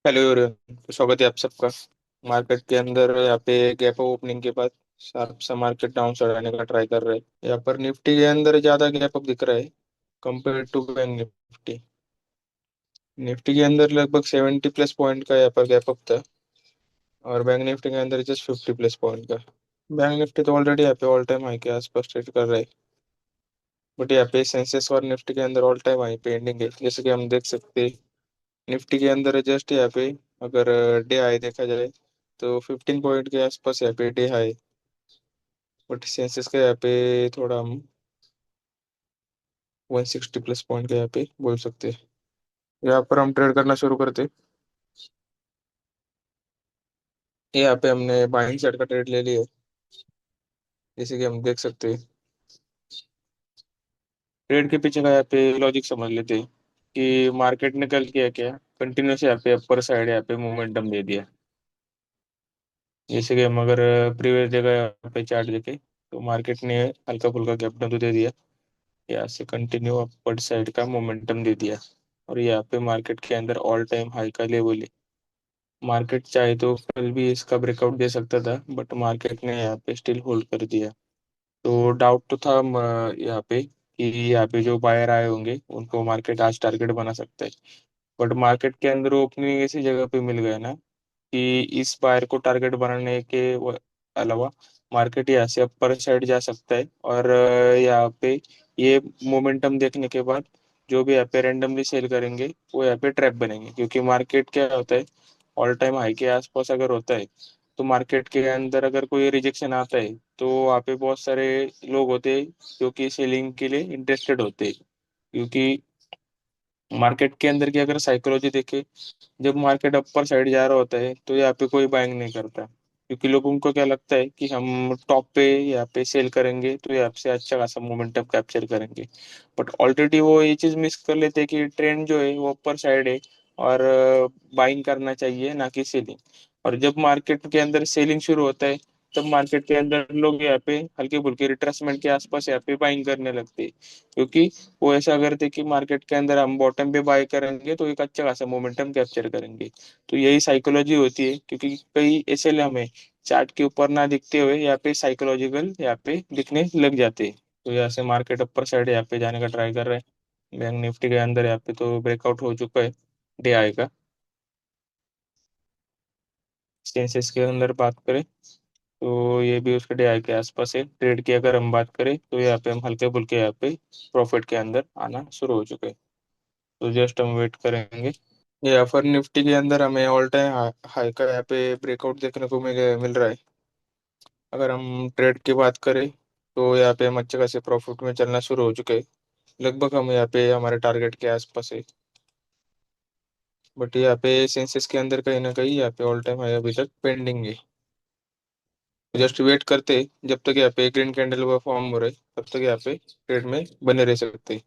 Hello everyone, स्वागत है आप सबका। मार्केट के अंदर यहाँ पे गैप ओपनिंग के बाद शार्प सा मार्केट डाउन चढ़ाने का ट्राई कर रहे हैं। यहाँ पर निफ्टी के अंदर ज्यादा गैप अप दिख रहा है compare to bank Nifty. Nifty के अंदर लगभग 70 प्लस पॉइंट का यहाँ पर गैप अप था, और बैंक निफ्टी के अंदर जस्ट 50 प्लस पॉइंट का। बैंक निफ्टी तो ऑलरेडी यहाँ पे ऑल टाइम हाई के आसपास ट्रेड कर रहा है, बट यहाँ पे सेंसेक्स और निफ्टी के अंदर ऑल टाइम हाई पे एंडिंग है, जैसे कि हम देख सकते हैं। निफ्टी के अंदर जस्ट यहाँ पे अगर डे हाई देखा जाए तो 15 पॉइंट के आसपास यहाँ पे डे हाई, बट सेंसेस का यहाँ पे थोड़ा हम 160 प्लस पॉइंट का यहाँ पे बोल सकते हैं। यहाँ पर हम ट्रेड करना शुरू करते। यहाँ पे हमने बाइंग साइड का ट्रेड ले लिया, जैसे कि हम देख सकते हैं। ट्रेड के पीछे का यहाँ पे लॉजिक समझ लेते हैं कि मार्केट ने कल किया क्या। कंटिन्यूस यहाँ पे अपर साइड यहाँ पे मोमेंटम दे दिया। जैसे कि हम अगर प्रीवियस जगह यहाँ पे चार्ट देखे तो मार्केट ने हल्का फुल्का गैप डाउन तो दे दिया, यहाँ से कंटिन्यू अपवर्ड साइड का मोमेंटम दे दिया, और यहाँ पे मार्केट के अंदर ऑल टाइम हाई का लेवल है। मार्केट चाहे तो कल भी इसका ब्रेकआउट दे सकता था, बट मार्केट ने यहाँ पे स्टिल होल्ड कर दिया। तो डाउट तो था यहाँ पे कि यहाँ पे जो बायर आए होंगे उनको मार्केट आज टारगेट बना सकता है। बट मार्केट के अंदर ओपनिंग ऐसी जगह पे मिल गया ना कि इस बायर को टारगेट बनाने के अलावा मार्केट यहाँ से अपर साइड जा सकता है, और यहाँ पे ये मोमेंटम देखने के बाद जो भी यहाँ पे रेंडमली सेल करेंगे वो यहाँ पे ट्रैप बनेंगे, क्योंकि मार्केट क्या होता है, ऑल टाइम हाई के आसपास अगर होता है तो मार्केट के अंदर अगर कोई रिजेक्शन आता है तो वहाँ पे बहुत सारे लोग होते हैं जो कि सेलिंग के लिए इंटरेस्टेड होते हैं। क्योंकि मार्केट के अंदर की अगर साइकोलॉजी देखे, जब मार्केट अपर साइड जा रहा होता है तो यहाँ पे कोई बाइंग नहीं करता, क्योंकि लोगों को क्या लगता है कि हम टॉप पे यहाँ पे सेल करेंगे तो यहाँ से अच्छा खासा मोमेंटम कैप्चर करेंगे। बट ऑलरेडी वो ये चीज मिस कर लेते हैं कि ट्रेंड जो है वो अपर साइड है, और बाइंग करना चाहिए ना कि सेलिंग। और जब मार्केट के अंदर सेलिंग शुरू होता है तब मार्केट के अंदर लोग यहाँ पे हल्के फुल्के रिट्रेसमेंट के आसपास यहाँ पे बाइंग करने लगते हैं, क्योंकि वो ऐसा करते कि मार्केट के अंदर हम बॉटम पे बाय करेंगे तो एक अच्छा खासा मोमेंटम कैप्चर करेंगे। तो यही साइकोलॉजी होती है, क्योंकि कई ऐसे हमें चार्ट के ऊपर ना दिखते हुए यहाँ पे साइकोलॉजिकल यहाँ पे दिखने लग जाते हैं। तो यहाँ से मार्केट अपर साइड यहाँ पे जाने का ट्राई कर रहा है। बैंक निफ्टी के अंदर यहाँ पे तो ब्रेकआउट हो चुका है डे आएगा। सेंसेस के अंदर बात करें तो ये भी उसके डे आई के आसपास है। ट्रेड की अगर हम बात करें तो यहाँ पे हम हल्के फुल्के यहाँ पे प्रॉफिट के अंदर आना शुरू हो चुके हैं। तो जस्ट हम वेट करेंगे। ये ऑफर निफ्टी के अंदर हमें ऑल टाइम हाई का यहाँ पे ब्रेकआउट देखने को मिल मिल रहा है। अगर हम ट्रेड की बात करें तो यहाँ पे हम अच्छे खासे प्रॉफिट में चलना शुरू हो चुके हैं। लगभग हम यहाँ पे हमारे टारगेट के आसपास है, बट यहाँ पे सेंसेस के अंदर कहीं ना कहीं यहाँ पे ऑल टाइम हाई अभी तक पेंडिंग है। जस्ट वेट करते जब तक यहाँ पे ग्रीन कैंडल का फॉर्म हो रहा है, तब तक यहाँ पे ट्रेड में बने रह सकते हैं।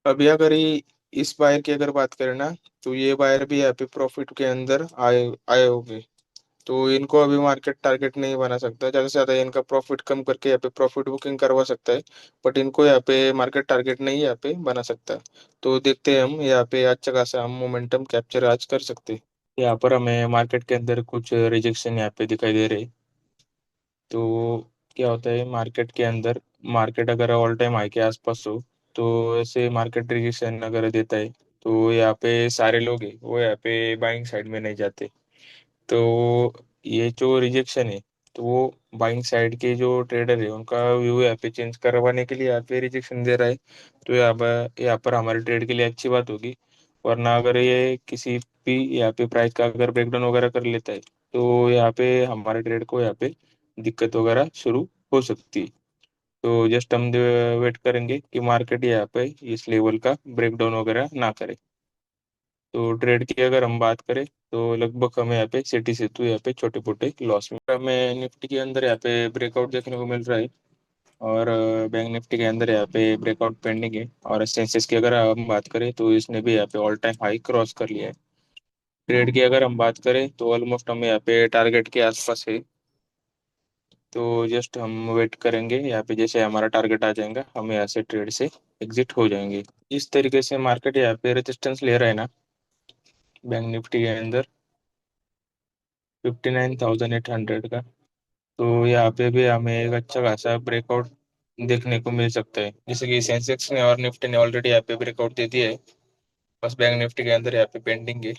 अभी अगर ये इस बायर की अगर बात करें ना, तो ये बायर भी यहाँ पे प्रॉफिट के अंदर आए आए होंगे। तो इनको अभी मार्केट टारगेट नहीं बना सकता, ज़्यादा से ज़्यादा इनका प्रॉफिट कम करके यहाँ पे प्रॉफिट बुकिंग करवा सकता है, बट इनको यहाँ पे मार्केट टारगेट नहीं यहाँ पे बना सकता। तो देखते हैं हम यहाँ पे अच्छा खासा हम मोमेंटम कैप्चर आज कर सकते हैं। यहाँ पर हमें मार्केट के अंदर कुछ रिजेक्शन यहाँ पे दिखाई दे रहे हैं। तो क्या होता है मार्केट के अंदर, मार्केट अगर ऑल टाइम हाई के आसपास हो तो ऐसे मार्केट रिजेक्शन अगर देता है तो यहाँ पे सारे लोग हैं वो यहाँ पे बाइंग साइड में नहीं जाते। तो ये जो रिजेक्शन है, तो वो बाइंग साइड के जो ट्रेडर है उनका व्यू यहाँ पे चेंज करवाने के लिए यहाँ पे रिजेक्शन दे रहा है। तो यहाँ पर हमारे ट्रेड के लिए अच्छी बात होगी। वरना अगर ये किसी भी यहाँ पे प्राइस का अगर ब्रेकडाउन वगैरह कर लेता है तो यहाँ पे हमारे ट्रेड को यहाँ पे दिक्कत वगैरह शुरू हो सकती है। तो जस्ट हम वेट करेंगे कि मार्केट यहाँ पे इस लेवल का ब्रेकडाउन वगैरह ना करे। तो ट्रेड की अगर हम बात करें तो लगभग हमें यहाँ पे सिटी से तो यहाँ पे छोटे मोटे लॉस में हमें निफ्टी के अंदर यहाँ पे ब्रेकआउट देखने को मिल रहा है, और बैंक निफ्टी के अंदर यहाँ पे ब्रेकआउट पेंडिंग है। और सेंसेस की अगर हम बात करें तो इसने भी यहाँ पे ऑल टाइम हाई क्रॉस कर लिया है। ट्रेड की अगर हम बात करें तो ऑलमोस्ट हम यहाँ पे टारगेट के आसपास है। तो जस्ट हम वेट करेंगे, यहाँ पे जैसे हमारा टारगेट आ जाएगा हम यहाँ से ट्रेड से एग्जिट हो जाएंगे। इस तरीके से मार्केट यहाँ पे रेजिस्टेंस ले रहा है ना, बैंक निफ्टी के अंदर 59,800 का। तो यहाँ पे भी हमें एक अच्छा खासा ब्रेकआउट देखने को मिल सकता है, जैसे कि सेंसेक्स ने और निफ्टी ने ऑलरेडी यहाँ पे ब्रेकआउट दे दिया है। बस बैंक निफ्टी के अंदर यहाँ पे पेंडिंग है।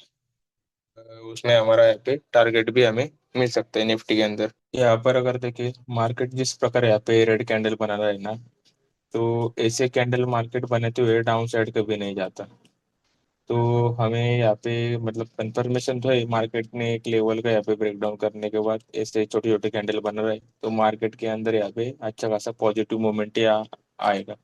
उसमें हमारा यहाँ पे टारगेट भी हमें मिल सकता है निफ्टी के अंदर। यहाँ पर अगर देखिए मार्केट जिस प्रकार यहाँ पे रेड कैंडल बना रहा है ना, तो ऐसे कैंडल मार्केट बनाते हुए डाउन साइड कभी नहीं जाता। तो हमें यहाँ पे मतलब कंफर्मेशन तो है मार्केट ने एक लेवल का यहाँ पे ब्रेकडाउन करने के बाद ऐसे छोटे छोटे कैंडल बन रहे हैं, तो मार्केट के अंदर यहाँ पे अच्छा खासा पॉजिटिव मोमेंट आएगा।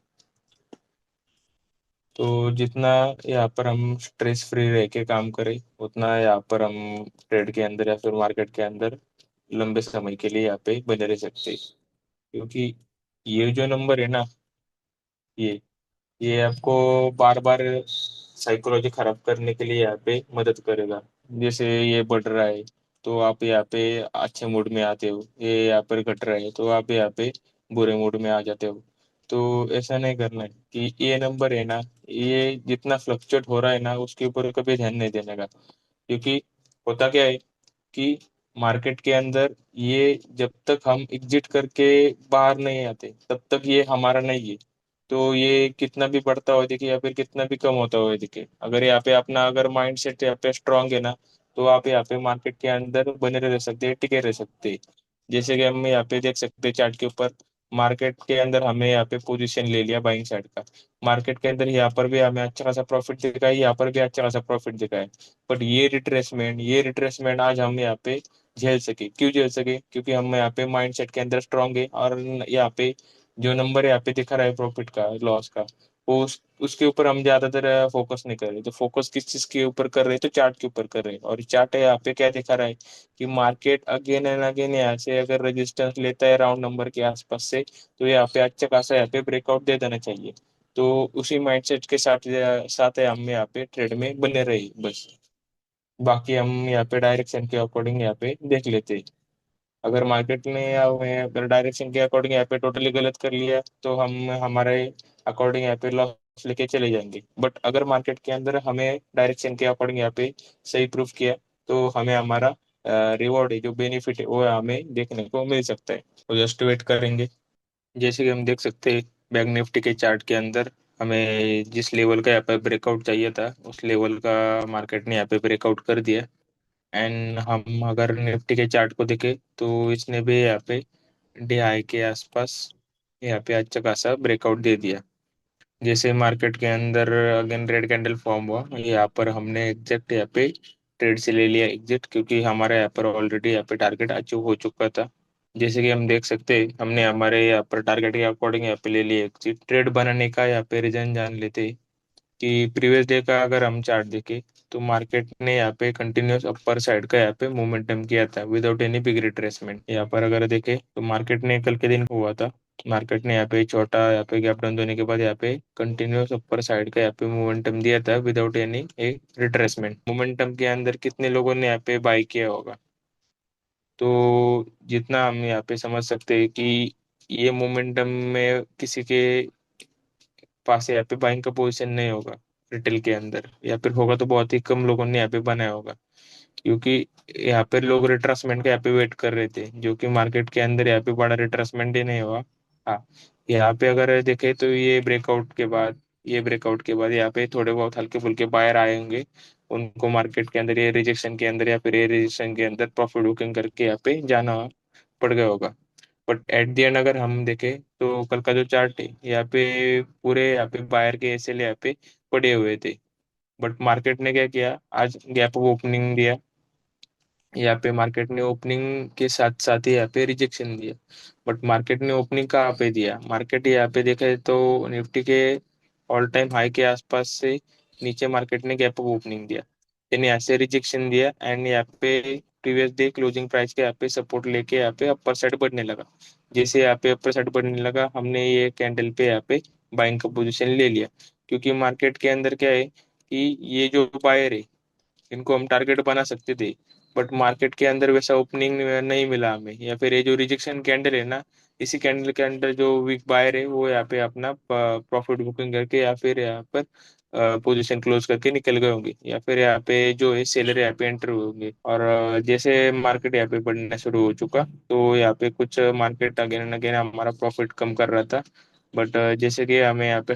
तो जितना यहाँ पर हम स्ट्रेस फ्री रह के काम करें, उतना यहाँ पर हम ट्रेड के अंदर या फिर मार्केट के अंदर लंबे समय के लिए यहाँ पे बने रह सकते हैं। क्योंकि ये जो नंबर है ना, ये ये आपको बार बार साइकोलॉजी खराब करने के लिए यहाँ पे मदद करेगा। जैसे ये बढ़ रहा है तो आप यहाँ पे अच्छे मूड में आते हो, ये यहाँ पर घट रहा है तो आप यहाँ पे बुरे मूड में आ जाते हो। तो ऐसा नहीं करना है कि ये नंबर है ना, ये जितना फ्लक्चुएट हो रहा है ना उसके ऊपर कभी ध्यान नहीं देने का। क्योंकि होता क्या है कि मार्केट के अंदर ये जब तक हम एग्जिट करके बाहर नहीं आते तब तक ये हमारा नहीं है। तो ये कितना भी बढ़ता हुआ दिखे या फिर कितना भी कम होता हुआ दिखे, अगर यहाँ पे अपना अगर माइंड सेट यहाँ पे स्ट्रांग है ना, तो आप यहाँ पे मार्केट के अंदर बने रह सकते हैं, टिके रह सकते हैं। जैसे कि हम यहाँ पे देख सकते हैं चार्ट के ऊपर, मार्केट के अंदर हमें यहाँ पे पोजीशन ले लिया बाइंग साइड का। मार्केट के अंदर यहाँ पर भी हमें अच्छा खासा प्रॉफिट दिखा है, यहाँ पर भी अच्छा खासा प्रॉफिट दिखा है। बट ये रिट्रेसमेंट आज हम यहाँ पे झेल सके, क्यों झेल सके? क्योंकि हम यहाँ पे माइंड सेट के अंदर स्ट्रांग है, और यहाँ पे जो नंबर यहाँ पे दिखा रहा है प्रॉफिट का लॉस का, वो उसके ऊपर हम ज्यादातर फोकस नहीं कर रहे। तो फोकस किस चीज के ऊपर कर रहे हैं? तो चार्ट के ऊपर कर रहे हैं। और चार्ट है यहाँ पे क्या दिखा रहा है कि मार्केट अगेन एंड अगेन यहाँ से अगर रेजिस्टेंस लेता है राउंड नंबर के आसपास से, तो यहाँ पे अच्छा खासा यहाँ पे ब्रेकआउट दे देना चाहिए। तो उसी माइंडसेट के साथ साथ है हम यहाँ पे ट्रेड में बने रही बस। बाकी हम यहाँ पे डायरेक्शन के अकॉर्डिंग यहाँ पे देख लेते हैं। अगर मार्केट ने या हमें अगर डायरेक्शन के अकॉर्डिंग यहाँ पे टोटली गलत कर लिया, तो हम हमारे अकॉर्डिंग यहाँ पे लॉस लेके चले जाएंगे। बट अगर मार्केट के अंदर हमें डायरेक्शन के अकॉर्डिंग यहाँ पे सही प्रूफ किया, तो हमें हमारा रिवॉर्ड है जो बेनिफिट है वो हमें देखने को मिल सकता है। तो जस्ट वेट करेंगे। जैसे कि हम देख सकते हैं बैंक निफ्टी के चार्ट के अंदर, हमें जिस लेवल का यहाँ पे ब्रेकआउट चाहिए था उस लेवल का मार्केट ने यहाँ पे ब्रेकआउट कर दिया। एंड हम अगर निफ्टी के चार्ट को देखें तो इसने भी यहाँ पे डे हाई के आसपास यहाँ पे अच्छा खासा ब्रेकआउट दे दिया। जैसे मार्केट के अंदर अगेन रेड कैंडल फॉर्म हुआ, यहाँ पर हमने एग्जैक्ट यहाँ पे ट्रेड से ले लिया एग्जिट, क्योंकि हमारा यहाँ पर ऑलरेडी यहाँ पे टारगेट अचीव हो चुका था। जैसे कि हम देख सकते हैं हमने हमारे यहाँ पर टारगेट के अकॉर्डिंग यहाँ पे ले लिया एग्जिट। ट्रेड बनाने का यहाँ पे रीजन जान लेते हैं कि प्रीवियस डे का अगर हम चार्ट देखें, तो मार्केट ने यहाँ पे कंटिन्यूस अपर साइड का यहाँ पे मोमेंटम किया था विदाउट एनी बिग रिट्रेसमेंट। यहाँ पर अगर देखें तो मार्केट ने कल के दिन हुआ था, मार्केट ने यहाँ पे छोटा यहाँ पे गैप डाउन देने के बाद यहाँ पे कंटिन्यूस अपर साइड का यहाँ पे मोमेंटम दिया था विदाउट एनी एक रिट्रेसमेंट। मोमेंटम के अंदर कितने लोगों ने यहाँ पे बाई किया होगा? तो जितना हम यहाँ पे समझ सकते हैं कि ये मोमेंटम में किसी के पास यहाँ पे बाइंग का पोजीशन नहीं होगा रिटेल के अंदर, या फिर होगा तो बहुत ही कम लोगों ने यहाँ पे बनाया होगा। क्योंकि यहाँ पे लोग रिट्रेसमेंट के यहाँ पे वेट कर रहे थे, जो कि मार्केट के अंदर यहाँ पे बड़ा रिट्रेसमेंट ही नहीं हुआ। हाँ, यहाँ पे अगर देखे तो ये ब्रेकआउट के बाद यहाँ पे थोड़े बहुत हल्के फुल्के बायर आए होंगे, उनको मार्केट के अंदर ये रिजेक्शन के अंदर या फिर ये रिजेक्शन के अंदर प्रॉफिट बुकिंग करके यहाँ पे जाना पड़ गया होगा। बट एट द एंड अगर हम देखें तो कल का जो चार्ट है यहाँ पे पूरे यहाँ पे बायर के एसएल यहाँ पे पड़े हुए थे। बट मार्केट ने क्या किया, आज गैप ओपनिंग दिया। यहाँ पे मार्केट ने ओपनिंग के साथ साथ ही यहाँ पे रिजेक्शन दिया। बट मार्केट ने ओपनिंग कहाँ पे दिया? मार्केट यहाँ पे देखे तो निफ्टी के ऑल टाइम हाई के आसपास से नीचे मार्केट ने गैप अप ओपनिंग दिया, यानी यहाँ से रिजेक्शन दिया। एंड यहाँ पे प्रीवियस डे क्लोजिंग प्राइस के यहाँ पे सपोर्ट लेके यहाँ पे अपर साइड बढ़ने लगा। जैसे यहाँ पे अपर साइड बढ़ने लगा, हमने ये कैंडल पे यहाँ पे बाइंग का पोजीशन ले लिया। क्योंकि मार्केट के अंदर क्या है कि ये जो बायर है इनको हम टारगेट बना सकते थे, बट मार्केट के अंदर वैसा ओपनिंग नहीं मिला हमें, या फिर ये जो रिजेक्शन कैंडल है ना, इसी कैंडल के अंदर जो वीक बायर है वो यहाँ पे अपना प्रॉफिट बुकिंग करके या फिर यहाँ पर पोजीशन क्लोज करके निकल गए होंगे, या फिर यहाँ पे जो है सेलर यहाँ पे एंटर हुए होंगे। और जैसे मार्केट यहाँ पे बढ़ना शुरू हो चुका, तो यहाँ पे कुछ मार्केट अगेन एंड अगेन हमारा प्रॉफिट कम कर रहा था। बट जैसे कि हमें यहाँ पे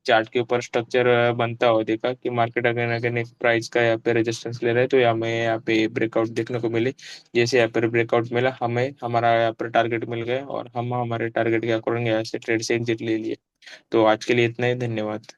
चार्ट के ऊपर स्ट्रक्चर बनता हुआ देखा कि मार्केट अगेन अगेन एक प्राइस का यहाँ पे रेजिस्टेंस ले रहा है, तो हमें यहाँ पे ब्रेकआउट देखने को मिले। जैसे यहाँ पर ब्रेकआउट मिला, हमें हमारा यहाँ पर टारगेट मिल गया और हम हमारे टारगेट के अकॉर्डिंग यहाँ से ट्रेड से एग्जिट ले लिए। तो आज के लिए इतना ही, धन्यवाद।